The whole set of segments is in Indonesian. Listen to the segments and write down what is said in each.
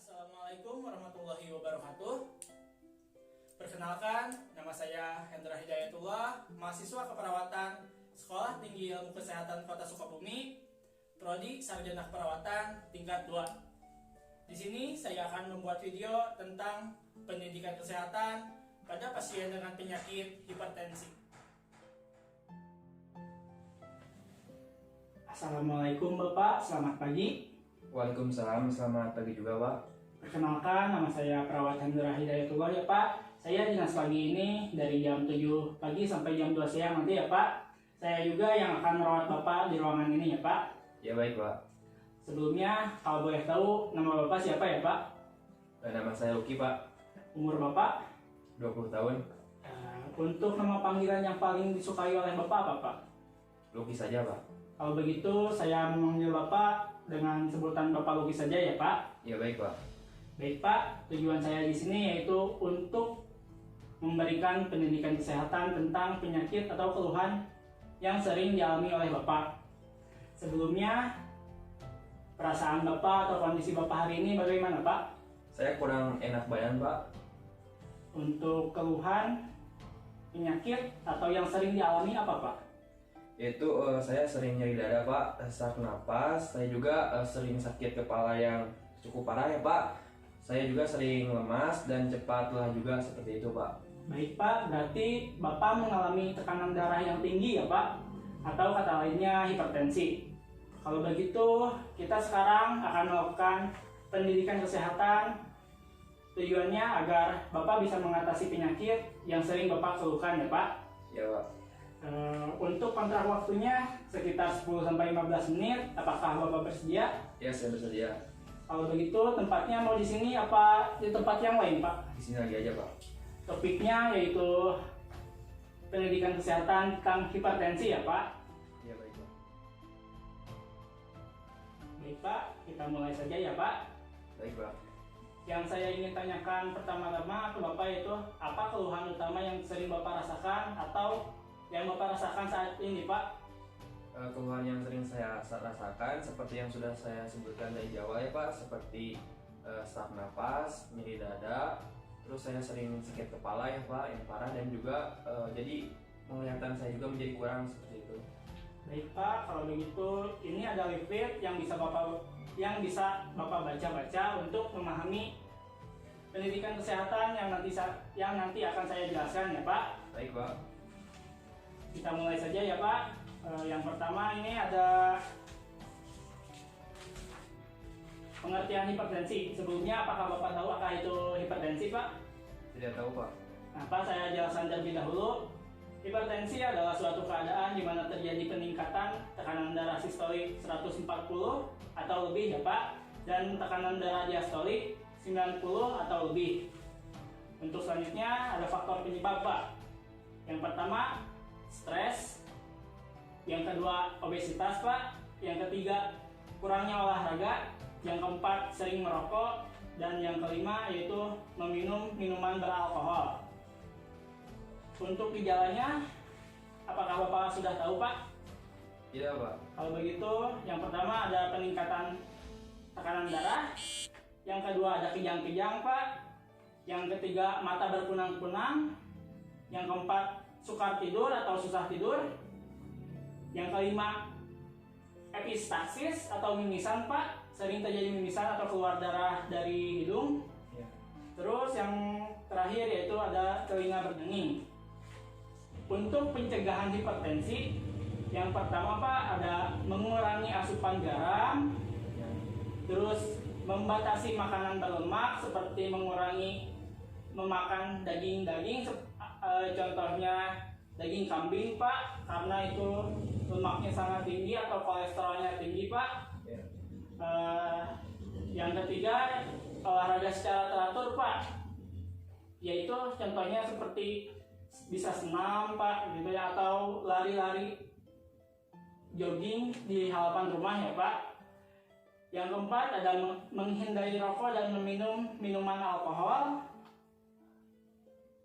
Assalamualaikum warahmatullahi wabarakatuh. Perkenalkan, nama saya Hendra Hidayatullah, mahasiswa keperawatan Sekolah Tinggi Ilmu Kesehatan Kota Sukabumi, Prodi Sarjana Keperawatan tingkat 2. Di sini saya akan membuat video tentang pendidikan kesehatan pada pasien dengan penyakit hipertensi. Assalamualaikum Bapak, selamat pagi. Waalaikumsalam, selamat pagi juga Pak. Perkenalkan, nama saya Perawat Hendra Hidayatullah ya Pak. Saya dinas pagi ini dari jam 7 pagi sampai jam 2 siang nanti ya Pak. Saya juga yang akan merawat Bapak di ruangan ini ya Pak. Ya baik Pak. Sebelumnya, kalau boleh tahu nama Bapak siapa ya Pak? Nama saya Luki Pak, Umur Bapak? 20 tahun. Untuk nama panggilan yang paling disukai oleh Bapak apa Pak? Luki saja Pak. Kalau begitu, saya memanggil Bapak dengan sebutan Bapak Luki saja ya Pak. Ya baik Pak. Baik Pak, tujuan saya di sini yaitu untuk memberikan pendidikan kesehatan tentang penyakit atau keluhan yang sering dialami oleh Bapak. Sebelumnya, perasaan Bapak atau kondisi Bapak hari ini bagaimana Pak? Saya kurang enak badan Pak. Untuk keluhan, penyakit atau yang sering dialami apa Pak? Itu saya sering nyeri dada Pak, sesak napas. Saya juga sering sakit kepala yang cukup parah ya Pak. Saya juga sering lemas dan cepat lelah juga seperti itu Pak. Baik Pak, berarti Bapak mengalami tekanan darah yang tinggi ya Pak? Atau kata lainnya hipertensi. Kalau begitu, kita sekarang akan melakukan pendidikan kesehatan. Tujuannya agar Bapak bisa mengatasi penyakit yang sering Bapak keluhkan ya Pak. Ya Pak. Untuk kontrak waktunya sekitar 10-15 menit. Apakah Bapak bersedia? Ya saya bersedia. Kalau begitu, tempatnya mau di sini apa di tempat yang lain Pak? Di sini lagi aja Pak. Topiknya yaitu pendidikan kesehatan tentang hipertensi ya Pak. Ya baik Pak. Baik Pak, kita mulai saja ya Pak. Baik Pak. Yang saya ingin tanyakan pertama-tama ke Bapak yaitu apa keluhan utama yang sering Bapak rasakan atau yang Bapak rasakan saat ini Pak? Keluhan yang sering saya rasakan seperti yang sudah saya sebutkan dari awal ya Pak, seperti sesak napas, nyeri dada, terus saya sering sakit kepala ya Pak yang parah, dan juga jadi penglihatan saya juga menjadi kurang seperti itu. Baik Pak, kalau begitu ini ada leaflet yang bisa Bapak baca-baca untuk memahami pendidikan kesehatan yang nanti akan saya jelaskan ya Pak. Baik Pak. Kita mulai saja ya Pak. Yang pertama ini ada pengertian hipertensi. Sebelumnya apakah Bapak tahu apa itu hipertensi Pak? Tidak tahu Pak. Nah Pak, saya jelaskan terlebih dahulu. Hipertensi adalah suatu keadaan di mana terjadi peningkatan tekanan darah sistolik 140 atau lebih ya Pak, dan tekanan darah diastolik 90 atau lebih. Untuk selanjutnya ada faktor penyebab Pak. Yang pertama, stres. Yang kedua, obesitas Pak. Yang ketiga, kurangnya olahraga. Yang keempat, sering merokok. Dan yang kelima yaitu meminum minuman beralkohol. Untuk gejalanya, apakah Bapak sudah tahu Pak? Tidak Pak. Kalau begitu, yang pertama ada peningkatan tekanan darah. Yang kedua ada kejang-kejang Pak. Yang ketiga, mata berkunang-kunang. Yang keempat, sukar tidur atau susah tidur. Yang kelima, epistaxis atau mimisan Pak, sering terjadi mimisan atau keluar darah dari hidung. Ya. Terus yang terakhir yaitu ada telinga berdenging. Untuk pencegahan hipertensi, yang pertama Pak ada mengurangi asupan garam, Ya. terus membatasi makanan berlemak seperti mengurangi memakan daging-daging, contohnya daging kambing Pak, karena itu lemaknya sangat tinggi atau kolesterolnya tinggi Pak. Ya. Yang ketiga, olahraga secara teratur Pak, yaitu contohnya seperti bisa senam Pak gitu ya, atau lari-lari jogging di halaman rumah ya Pak. Yang keempat ada menghindari rokok dan meminum minuman alkohol.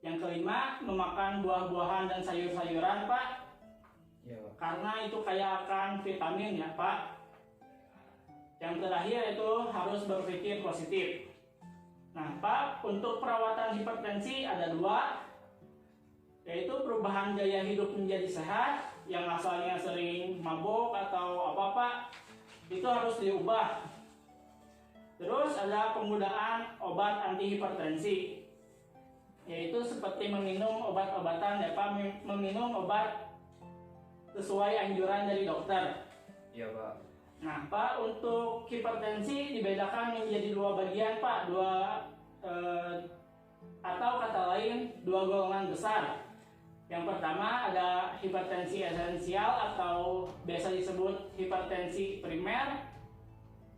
Yang kelima, memakan buah-buahan dan sayur-sayuran Pak. Ya Pak. Karena itu kaya akan vitamin ya Pak. Yang terakhir itu harus berpikir positif. Nah, Pak, untuk perawatan hipertensi ada dua, yaitu perubahan gaya hidup menjadi sehat, yang asalnya sering mabuk atau apa-apa, itu harus diubah. Terus ada penggunaan obat anti hipertensi, yaitu seperti meminum obat-obatan, ya Pak, meminum obat sesuai anjuran dari dokter. Iya Pak. Nah, Pak, untuk hipertensi dibedakan menjadi dua bagian, Pak, atau kata lain dua golongan besar. Yang pertama ada hipertensi esensial atau biasa disebut hipertensi primer,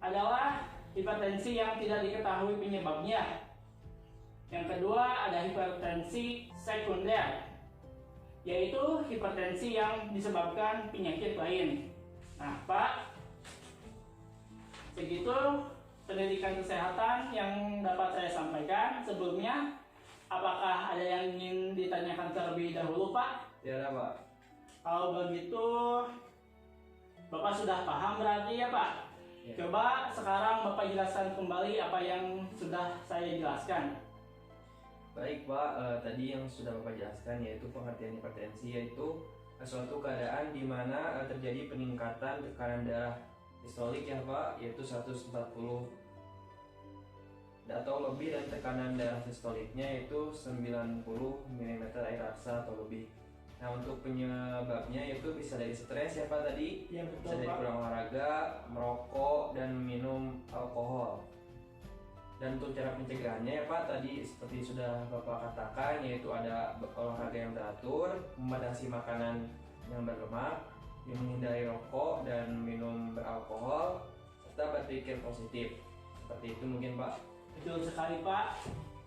adalah hipertensi yang tidak diketahui penyebabnya. Yang kedua ada hipertensi sekunder, yaitu hipertensi yang disebabkan penyakit lain. Nah, Pak, segitu pendidikan kesehatan yang dapat saya sampaikan. Sebelumnya, apakah ada yang ingin ditanyakan terlebih dahulu, Pak? Tidak ada Pak. Kalau begitu, Bapak sudah paham berarti ya, Pak? Ya. Coba sekarang Bapak jelaskan kembali apa yang sudah saya jelaskan. Baik Pak, tadi yang sudah Bapak jelaskan yaitu pengertian hipertensi, yaitu suatu keadaan di mana terjadi peningkatan tekanan darah sistolik ya Pak, yaitu 140 atau lebih, dan tekanan darah sistoliknya itu 90 mm air raksa atau lebih. Nah, untuk penyebabnya itu bisa dari stres ya Pak tadi, Ya, bisa betul, dari Pak. kurang olahraga, merokok, dan minum alkohol. Dan untuk cara pencegahannya ya Pak, tadi seperti sudah Bapak katakan, yaitu ada olahraga yang teratur, membatasi makanan yang berlemak, menghindari rokok dan minum beralkohol, serta berpikir positif. Seperti itu mungkin Pak. Betul sekali, Pak.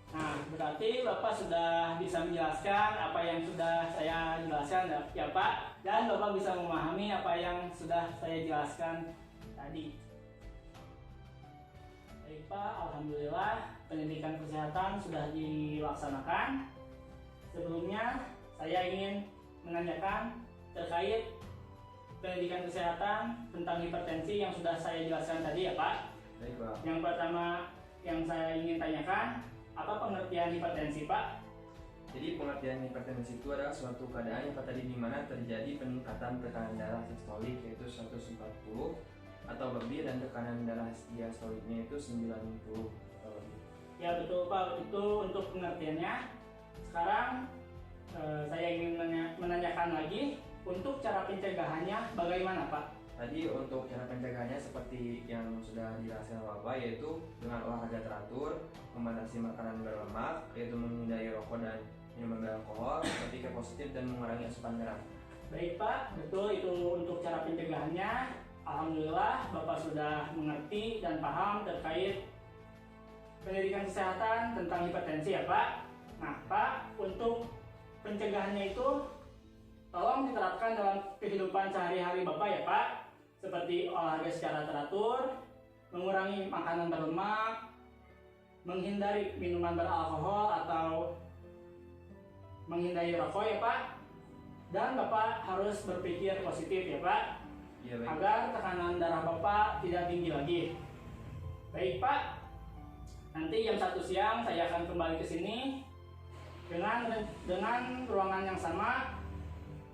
Nah, berarti Bapak sudah bisa menjelaskan apa yang sudah saya jelaskan ya, Pak. Dan Bapak bisa memahami apa yang sudah saya jelaskan tadi. Baik, Pak, alhamdulillah pendidikan kesehatan sudah dilaksanakan. Sebelumnya saya ingin menanyakan terkait pendidikan kesehatan tentang hipertensi yang sudah saya jelaskan tadi ya Pak. Baik Pak. Yang pertama yang saya ingin tanyakan, apa pengertian hipertensi Pak? Jadi pengertian hipertensi itu adalah suatu keadaan yang tadi di mana terjadi peningkatan tekanan darah sistolik yaitu 140 atau lebih, dan tekanan darah diastoliknya itu 90 atau lebih. Ya betul Pak, itu untuk pengertiannya. Sekarang saya ingin menanyakan lagi, untuk cara pencegahannya bagaimana Pak? Tadi untuk cara pencegahannya seperti yang sudah dijelaskan Bapak, yaitu dengan olahraga teratur, membatasi makanan berlemak, yaitu menghindari rokok dan minuman beralkohol, berpikir positif, dan mengurangi asupan garam. Baik Pak, betul itu untuk cara pencegahannya. Alhamdulillah Bapak sudah mengerti dan paham terkait pendidikan kesehatan tentang hipertensi ya Pak. Nah Pak, untuk pencegahannya itu tolong diterapkan dalam kehidupan sehari-hari Bapak ya Pak, seperti olahraga secara teratur, mengurangi makanan berlemak, menghindari minuman beralkohol atau menghindari rokok ya Pak, dan Bapak harus berpikir positif ya Pak, Iya baik. agar tekanan darah Bapak tidak tinggi lagi. Baik Pak, nanti jam 1 siang saya akan kembali ke sini dengan ruangan yang sama.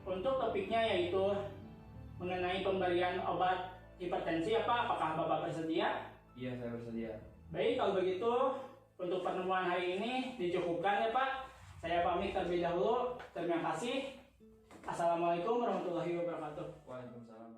Untuk topiknya yaitu mengenai pemberian obat hipertensi ya Pak. Apakah Bapak bersedia? Iya, saya bersedia. Baik, kalau begitu untuk pertemuan hari ini dicukupkan ya Pak. Saya pamit terlebih dahulu. Terima kasih. Assalamualaikum warahmatullahi wabarakatuh. Waalaikumsalam.